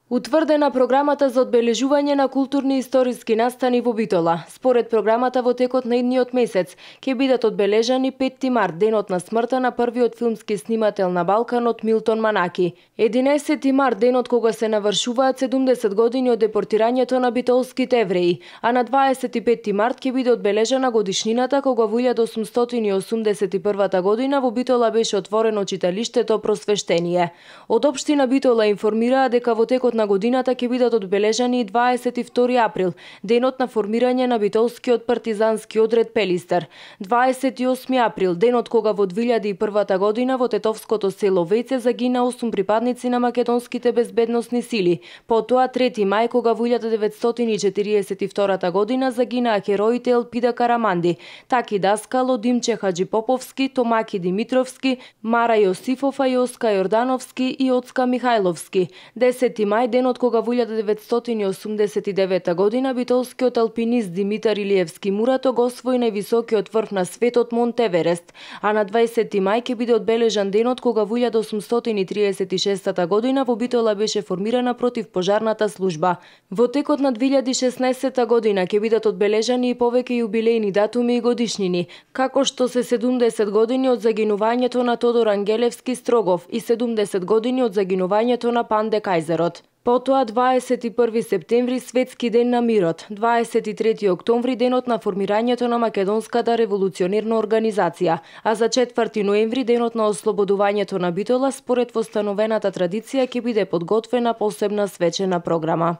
Утврдена програмата за одбележување на културни и историски настани во Битола. Според програмата во текот на идниот месец ќе бидат одбележани 5 март, денот на смртта на првиот филмски снимател на Балканот Милтон Манаки. 11 март, денот кога се навршуваат 70 години од депортирањето на битолските евреи, а на 25 март ќе биде одбележана годишнината кога во 1881 година во Битола беше отворено читалиштето Просвештение. Од општина Битола информираа дека во текот на годината ќе бидат одбележани и 22 април, денот на формирање на битолскиот партизански одред Пелистер. 28 април, денот кога во 2001 година во тетовското село Вејце загина 8 припадници на македонските безбедносни сили. Потоа 3 мај кога во 1942 година загинаа хероите Елпида Караманди, Таки Даскало, Димче Хаджипоповски, Томаки Димитровски, Мара Јосифова, Јоска Јордановски и Оцка Михајловски. 10 мај, денот кога во 1989 година битолскиот алпинист Димитар Илиевски Мурато го освои највисокиот врв на светот Монт Еверест, а на 20 мај ќе биде одбележан денот кога во 1836 година во Битола беше формирана противпожарната служба. Во текот на 2016 година ќе бидат одбележани и повеќе јубилејни датуми и годишнини, како што се 70 години од загинувањето на Тодор Ангелевски Строгов и 70 години од загинувањето на Панде Кајзерот. Потоа 21 септември Светски ден на мирот, 23 октомври денот на формирањето на Македонската револуционерна организација, а за 4 ноември денот на ослободувањето на Битола според востановената традиција ќе биде подготвена посебна свечена програма.